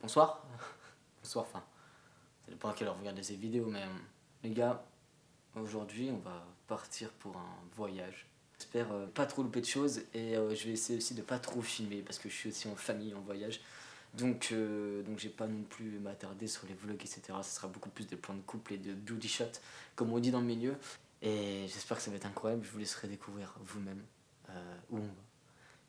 Bonsoir. Bonsoir, enfin, ça dépend à quelle heure vous regardez ces vidéos, mais les gars, aujourd'hui on va partir pour un voyage. J'espère pas trop louper de choses et je vais essayer aussi de pas trop filmer parce que je suis aussi en famille en voyage. Donc j'ai pas non plus m'attarder sur les vlogs, etc. Ça sera beaucoup plus de plans de couple et de beauty shots, comme on dit dans le milieu. Et j'espère que ça va être incroyable, je vous laisserai découvrir vous-même où on va.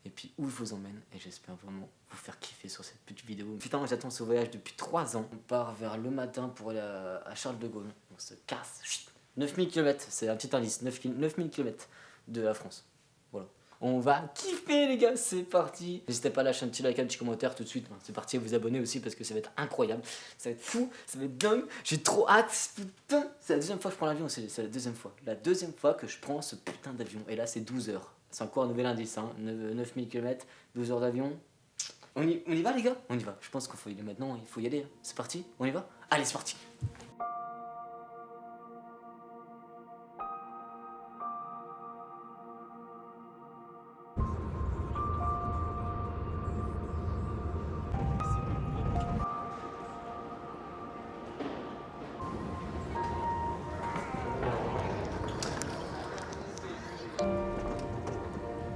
Et puis où je vous emmène, et j'espère vraiment vous faire kiffer sur cette petite vidéo. Putain, j'attends ce voyage depuis 3 ans. On part vers le matin pour aller à Charles de Gaulle. On se casse. Chut. 9000 km, c'est un petit indice. 9000 km de la France. Voilà. On va kiffer les gars, c'est parti. N'hésitez pas à lâcher un petit like, un petit commentaire tout de suite. C'est parti, à vous abonner aussi parce que ça va être incroyable. Ça va être fou, ça va être dingue. J'ai trop hâte. Putain, c'est la deuxième fois que je prends l'avion, c'est la deuxième fois. La deuxième fois que je prends ce putain d'avion. Et là, c'est 12 heures. C'est encore un nouvel indice, hein. 9000 km, 12 heures d'avion. On y va les gars? On y va. Je pense qu'il faut y aller maintenant, il faut y aller. C'est parti? On y va? Allez, c'est parti!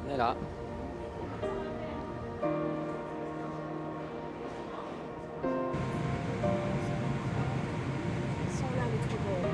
On est là. Ils sont là les trésors.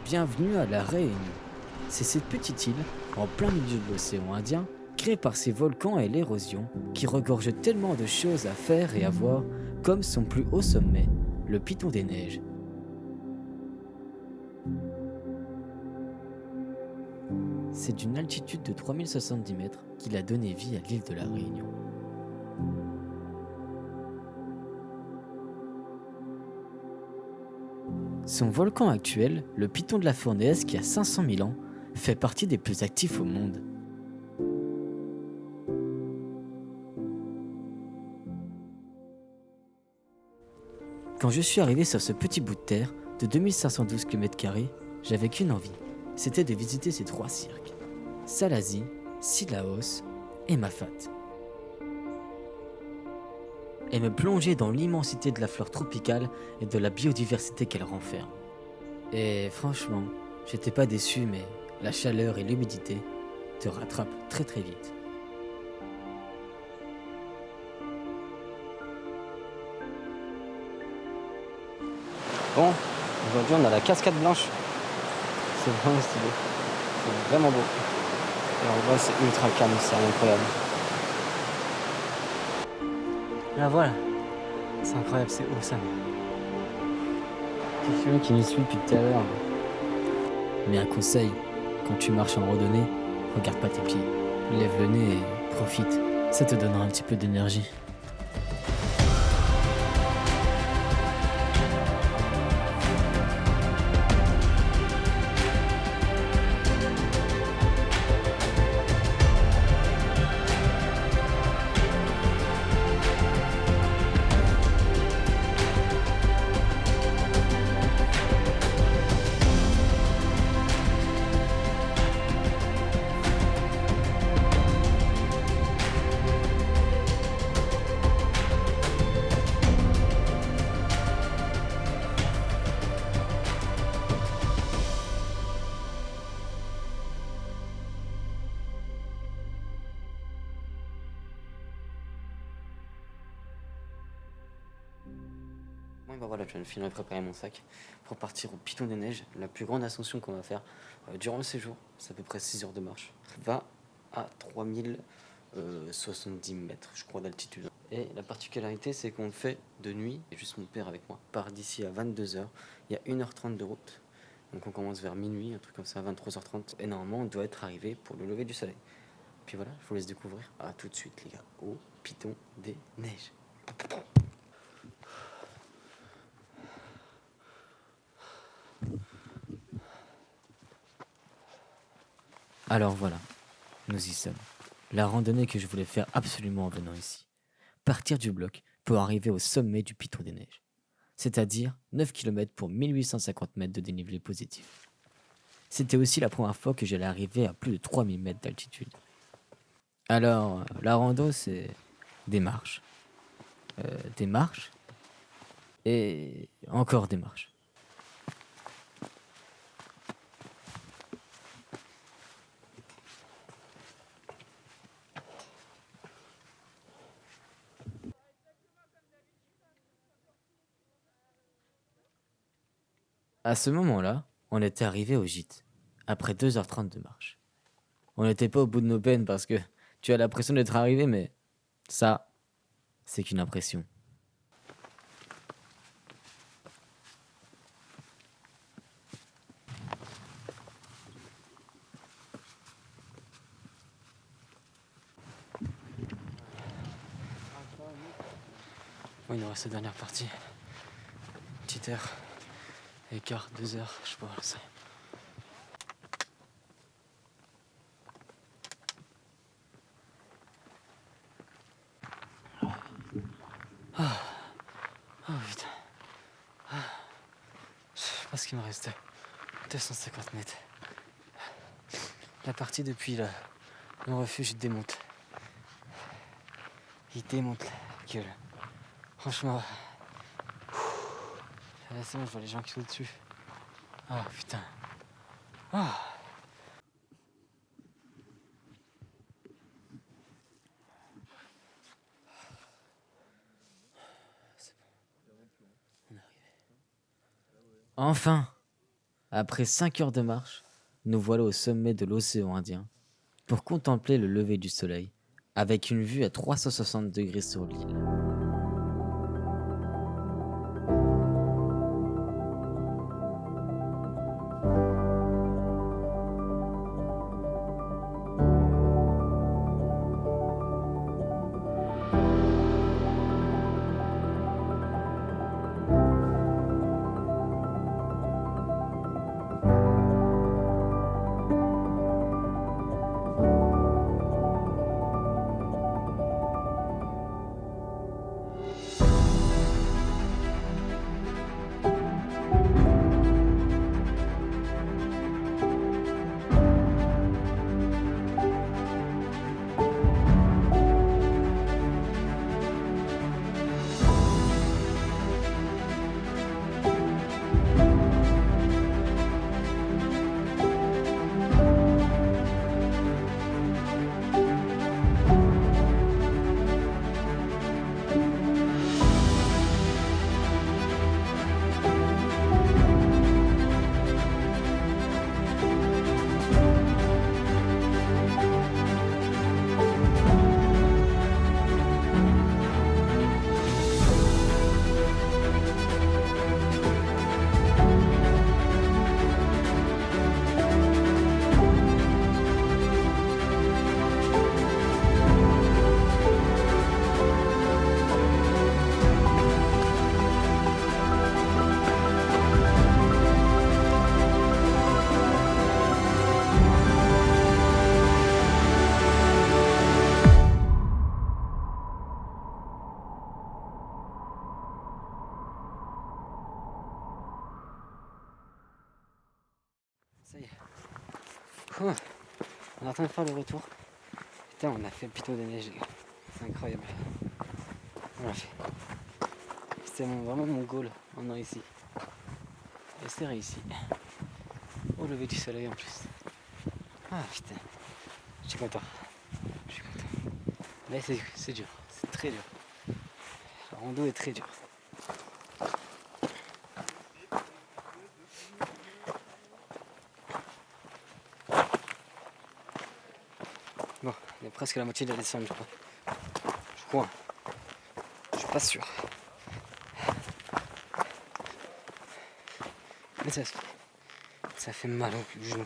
Bienvenue à La Réunion. C'est cette petite île, en plein milieu de l'océan Indien, créée par ses volcans et l'érosion, qui regorge tellement de choses à faire et à voir, comme son plus haut sommet, le Piton des Neiges. C'est d'une altitude de 3070 mètres qu'il a donné vie à l'île de La Réunion. Son volcan actuel, le Piton de la Fournaise qui a 500 000 ans, fait partie des plus actifs au monde. Quand je suis arrivé sur ce petit bout de terre de 2512 km², j'avais qu'une envie, c'était de visiter ces 3 cirques, Salazie, Sillaos et Mafat. Et me plonger dans l'immensité de la flore tropicale et de la biodiversité qu'elle renferme. Et franchement, j'étais pas déçu, mais la chaleur et l'humidité te rattrapent très très vite. Bon, aujourd'hui on a la cascade blanche. C'est vraiment stylé. C'est vraiment beau. Et en vrai c'est ultra calme, c'est incroyable. Là voilà, c'est incroyable, c'est awesome. C'est celui qui nous suit depuis tout à l'heure. Mais un conseil, quand tu marches en randonnée, regarde pas tes pieds. Lève le nez et profite, ça te donnera un petit peu d'énergie. Oui, bah voilà, je viens de finir de préparer mon sac pour partir au Piton des Neiges, la plus grande ascension qu'on va faire durant le séjour. C'est à peu près 6 heures de marche. Va à 3070 mètres, je crois, d'altitude. Et la particularité, c'est qu'on le fait de nuit, et juste mon père avec moi. On part d'ici à 22 heures. Il y a 1h30 de route. Donc on commence vers minuit, un truc comme ça, 23h30. Et normalement, on doit être arrivé pour le lever du soleil. Puis voilà, je vous laisse découvrir. À tout de suite, les gars, au Piton des Neiges. Alors voilà, nous y sommes. La randonnée que je voulais faire absolument en venant ici. Partir du bloc pour arriver au sommet du Piton des Neiges. C'est-à-dire 9 km pour 1850 mètres de dénivelé positif. C'était aussi la première fois que j'allais arriver à plus de 3000 mètres d'altitude. Alors, la rando, c'est des marches. Des marches. Et encore des marches. À ce moment-là, on était arrivé au gîte, après 2h30 de marche. On n'était pas au bout de nos peines parce que tu as l'impression d'être arrivé, mais ça, c'est qu'une impression. Oui, il nous reste la dernière partie. Petite heure, écart, 2 heures, je sais pas, ça. Oh putain. Je sais pas ce qu'il me reste. 250 mètres. La partie depuis le refuge, il démonte. Il démonte la gueule. Franchement. C'est bon, je vois les gens qui sont dessus. Ah putain. Ah. C'est bon. On est arrivé. Enfin, après 5 heures de marche, nous voilà au sommet de l'océan Indien pour contempler le lever du soleil avec une vue à 360 degrés sur l'île. Ça y est. Ouh. On est en train de faire le retour. Putain, on a fait le Piton des Neiges, les gars. C'est incroyable. On l'a fait. C'était vraiment mon goal en an ici. Et c'est réussi. Au lever du soleil en plus. Ah putain. Je suis content. Je suis content. Mais c'est dur. C'est très dur. La rando est très dur. Bon, on est presque à la moitié de la descente, je crois. Je crois. Je suis pas sûr. Mais ça fait mal au genou.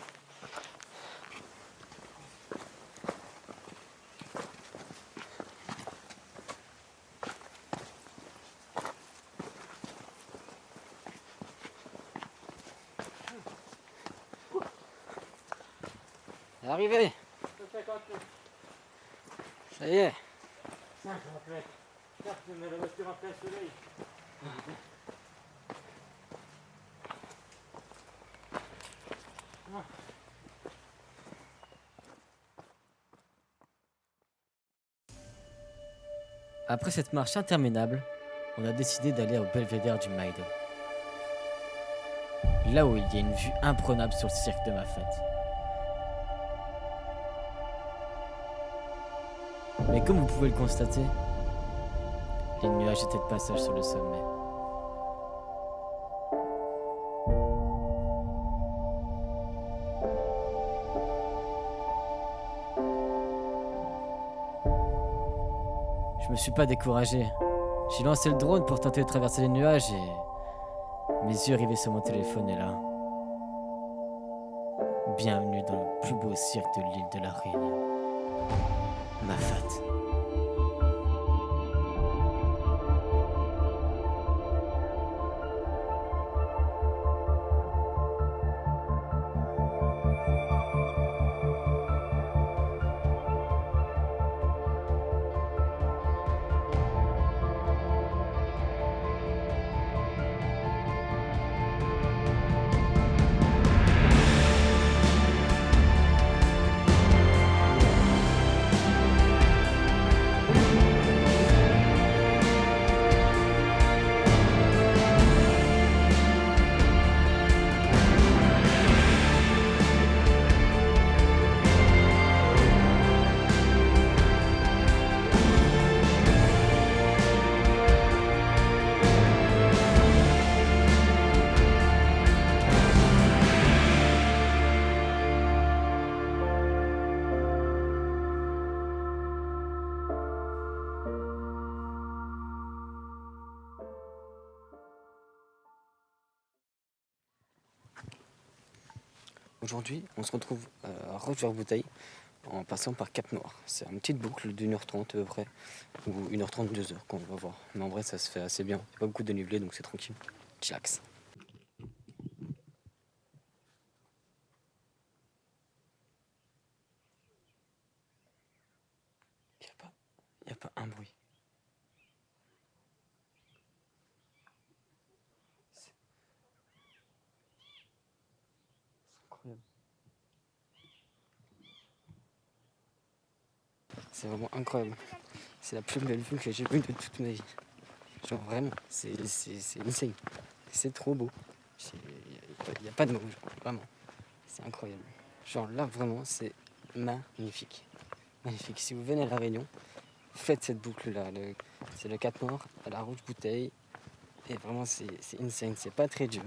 Arrivé. Ça y est. Après cette marche interminable, on a décidé d'aller au belvédère du Maïdo. Là où il y a une vue imprenable sur le cirque de ma fête. Mais comme vous pouvez le constater, les nuages étaient de passage sur le sommet. Je me suis pas découragé. J'ai lancé le drone pour tenter de traverser les nuages et mes yeux rivés sur mon téléphone et là. Bienvenue dans le plus beau cirque de l'île de la Réunion. Ma fête. Aujourd'hui, on se retrouve à Roche-Bouteille en passant par Cap-Noir. C'est une petite boucle d'1h30 à peu près, ou 1h30, 2h qu'on va voir. Mais en vrai, ça se fait assez bien. Il n'y a pas beaucoup de dénivelé, donc c'est tranquille. Chillax. Il n'y a pas un bruit. C'est incroyable. C'est vraiment incroyable. C'est la plus belle vue que j'ai vue de toute ma vie. Genre vraiment, c'est insane. C'est trop beau. Il n'y a pas de mots, genre, vraiment. C'est incroyable. Genre là, vraiment, c'est magnifique. Magnifique. Si vous venez à La Réunion, faites cette boucle-là. C'est le Cap-Noir à la Roche-Bouteille. Et vraiment, c'est insane. C'est pas très dur.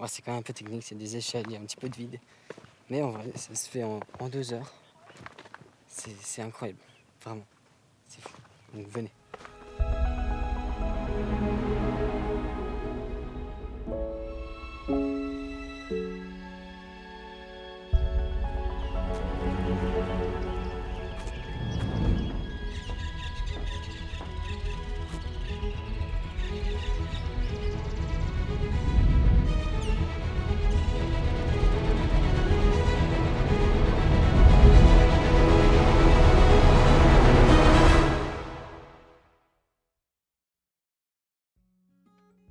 Ouais, c'est quand même un peu technique. C'est des échelles, il y a un petit peu de vide. Mais en vrai, ça se fait en 2 heures. C'est incroyable. Vraiment. C'est fou. Donc venez.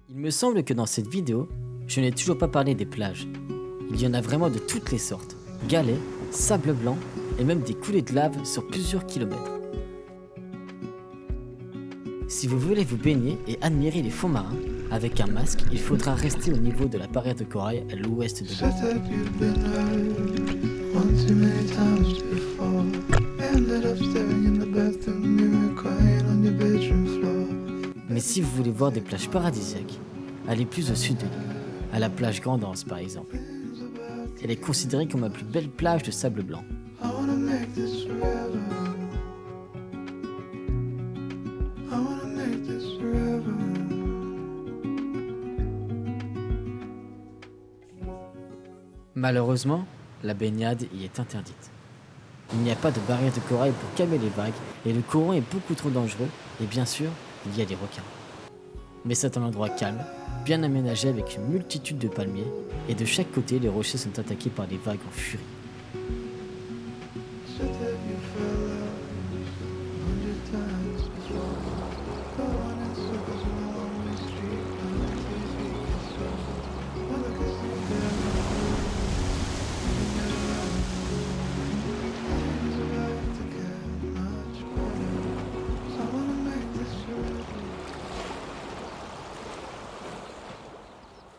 Il me semble que dans cette vidéo, je n'ai toujours pas parlé des plages. Il y en a vraiment de toutes les sortes. Galets, sable blanc et même des coulées de lave sur plusieurs kilomètres. Si vous voulez vous baigner et admirer les fonds marins, avec un masque, il faudra rester au niveau de la barrière de corail à l'ouest de Mais si vous voulez voir des plages paradisiaques, allez plus au sud de l'île, à la plage Grande Anse par exemple. Elle est considérée comme la plus belle plage de sable blanc. wanna make this forever. I wanna make this forever. Malheureusement, la baignade y est interdite. Il n'y a pas de barrière de corail pour calmer les vagues et le courant est beaucoup trop dangereux et bien sûr, il y a des requins. Mais c'est un endroit calme, bien aménagé avec une multitude de palmiers et de chaque côté les rochers sont attaqués par des vagues en furie.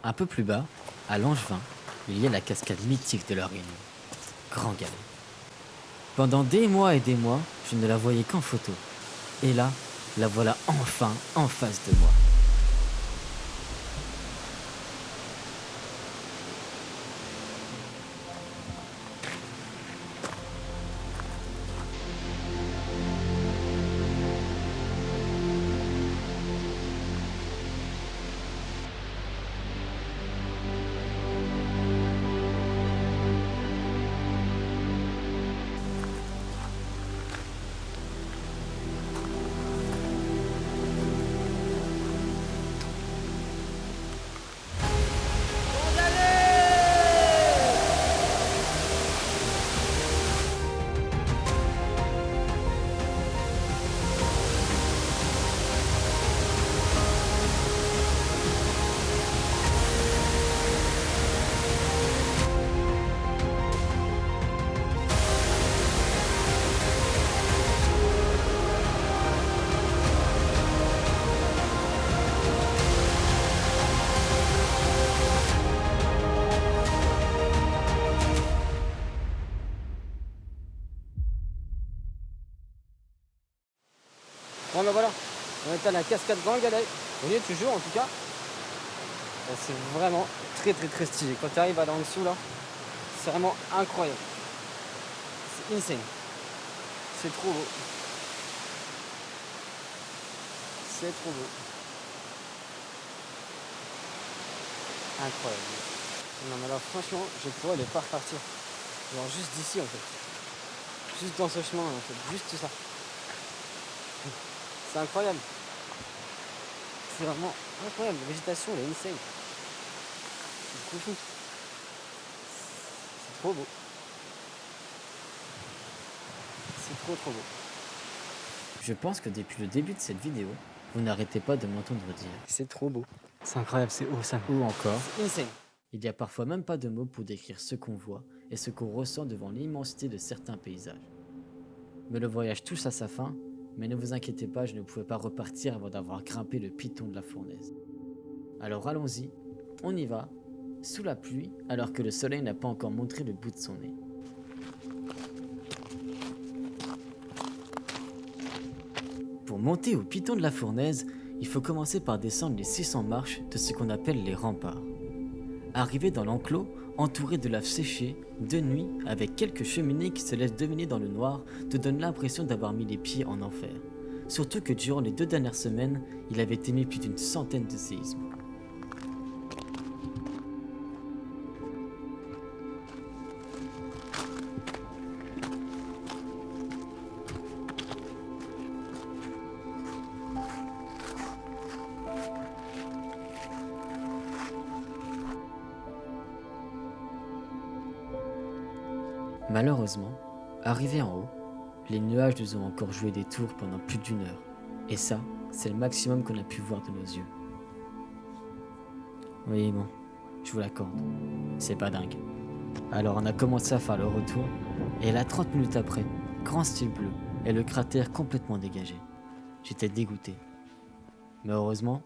Un peu plus bas, à Langevin, il y a la cascade mythique de la Réunion, Grand Galet. Pendant des mois et des mois, je ne la voyais qu'en photo. Et là, la voilà enfin en face de moi. Bon ben voilà, on est à la cascade Grand Galet. On y est toujours en tout cas. C'est vraiment très stylé. Quand tu arrives à là en dessous là, c'est vraiment incroyable. C'est insane. C'est trop beau. C'est trop beau. Incroyable. Non mais là franchement, je pourrais ne pas repartir. Genre juste d'ici en fait. Juste dans ce chemin en fait. Juste ça. C'est incroyable. C'est vraiment incroyable. La végétation, elle est insane. C'est trop fou. C'est trop beau. C'est trop beau. Je pense que depuis le début de cette vidéo, vous n'arrêtez pas de m'entendre dire. C'est trop beau. C'est incroyable, c'est haut ça. Ou encore. C'est insane. Il n'y a parfois même pas de mots pour décrire ce qu'on voit et ce qu'on ressent devant l'immensité de certains paysages. Mais le voyage touche à sa fin. Mais ne vous inquiétez pas, je ne pouvais pas repartir avant d'avoir grimpé le piton de la fournaise. Alors allons-y, on y va, sous la pluie, alors que le soleil n'a pas encore montré le bout de son nez. Pour monter au piton de la fournaise, il faut commencer par descendre les 600 marches de ce qu'on appelle les remparts. Arrivé dans l'enclos, entouré de lave séchée, de nuit, avec quelques cheminées qui se laissent deviner dans le noir, te donne l'impression d'avoir mis les pieds en enfer. Surtout que durant les 2 dernières semaines, il avait émis plus d'une centaine de séismes. Malheureusement, arrivés en haut, les nuages nous ont encore joué des tours pendant plus d'1 heure. Et ça, c'est le maximum qu'on a pu voir de nos yeux. Oui bon, je vous l'accorde, c'est pas dingue. Alors on a commencé à faire le retour, et là 30 minutes après, grand style bleu, et le cratère complètement dégagé. J'étais dégoûté. Mais heureusement,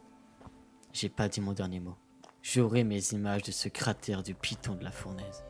j'ai pas dit mon dernier mot. J'aurai mes images de ce cratère du piton de la fournaise.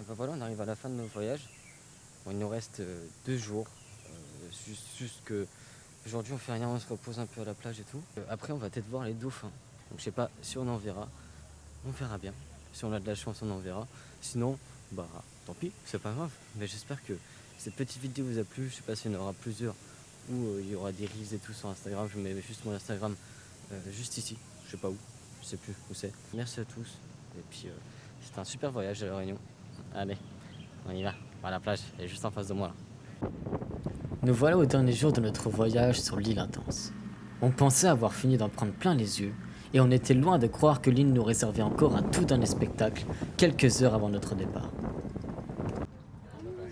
Et ben voilà, on arrive à la fin de notre voyage. Bon, il nous reste 2 jours. Juste que aujourd'hui on fait rien, on se repose un peu à la plage et tout. Après on va peut-être voir les dauphins. Donc je sais pas si on en verra. On verra bien. Si on a de la chance, on en verra. Sinon, bah tant pis, c'est pas grave. Mais j'espère que cette petite vidéo vous a plu. Je sais pas s'il y en aura plusieurs ou il y aura des reels et tout sur Instagram. Je mets juste mon Instagram juste ici. Je sais pas où. Je sais plus où c'est. Merci à tous. Et puis c'était un super voyage à La Réunion. Allez, on y va. À la plage, elle est juste en face de moi là. Nous voilà au dernier jour de notre voyage sur l'île Intense. On pensait avoir fini d'en prendre plein les yeux, et on était loin de croire que l'île nous réservait encore un tout dernier spectacle, quelques heures avant notre départ.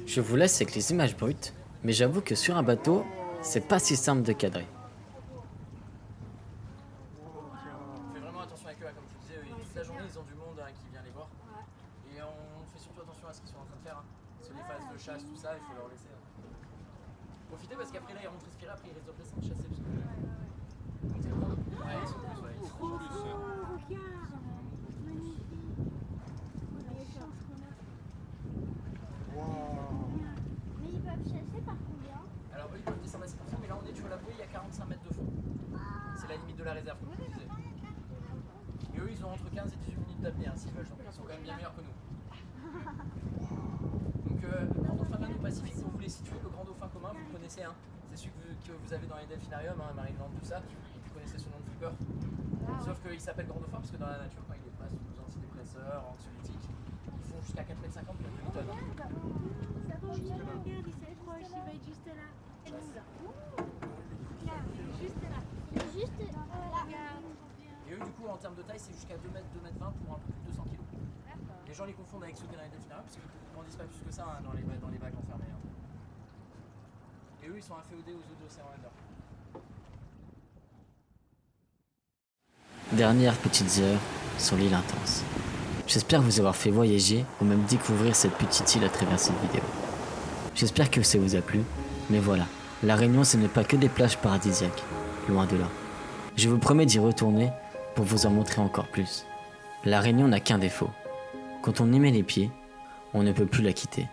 Je vous laisse avec les images brutes, mais j'avoue que sur un bateau, c'est pas si simple de cadrer. Fais vraiment attention avec eux, comme je disais, toute la journée ils ont du monde qui vient les voir. Et on fait surtout attention à ce qu'ils sont en train de faire. Sur les phases de chasse, tout ça, il faut leur laisser. Profitez parce qu'après là ils rentrent respirer, après ils risquent de descendre chasser. Parce que... Ouais, ils sont plus, ouais. Ils sont plus. Mais ils peuvent chasser par combien? Alors eux ils peuvent descendre à 6%, mais là on est sur la bouée, il y a 45 mètres de fond. C'est la limite de la réserve, comme je vous disais. Et eux ils ont entre 15 et 18 minutes d'apnée s'ils veulent, donc ils sont quand même bien meilleurs que nous. Donc grand dauphin d'Indo Pacifique, pour vous les situer, le grand dauphin commun, vous le connaissez, hein. C'est celui que vous avez dans les delphinariums, hein, Marineland, tout ça, et vous connaissez son nom de flipper. Sauf qu'il s'appelle grand dauphin parce que dans la nature, quand il est pas sous antidépresseurs, anxiolytiques, ils font jusqu'à 4,50 m de demi-tonne. Regarde, il s'approche, il va être juste là. Juste là. Juste là. Regarde. Et eux, du coup, en termes de taille, c'est jusqu'à 2 m, 2 m 20 pour un peu plus de 200 kg. Les gens les confondent avec ceux qui sont dans les delphinariums parce qu'ils ne grandissent pas plus que ça, hein, dans les bacs enfermés. Hein. Et eux, ils sont inféodés aux eaux d'océan Indien. Dernière petite heure sur l'île Intense. J'espère vous avoir fait voyager ou même découvrir cette petite île à travers cette vidéo. J'espère que ça vous a plu, mais voilà, La Réunion ce n'est pas que des plages paradisiaques, loin de là. Je vous promets d'y retourner pour vous en montrer encore plus. La Réunion n'a qu'un défaut. Quand on y met les pieds, on ne peut plus la quitter.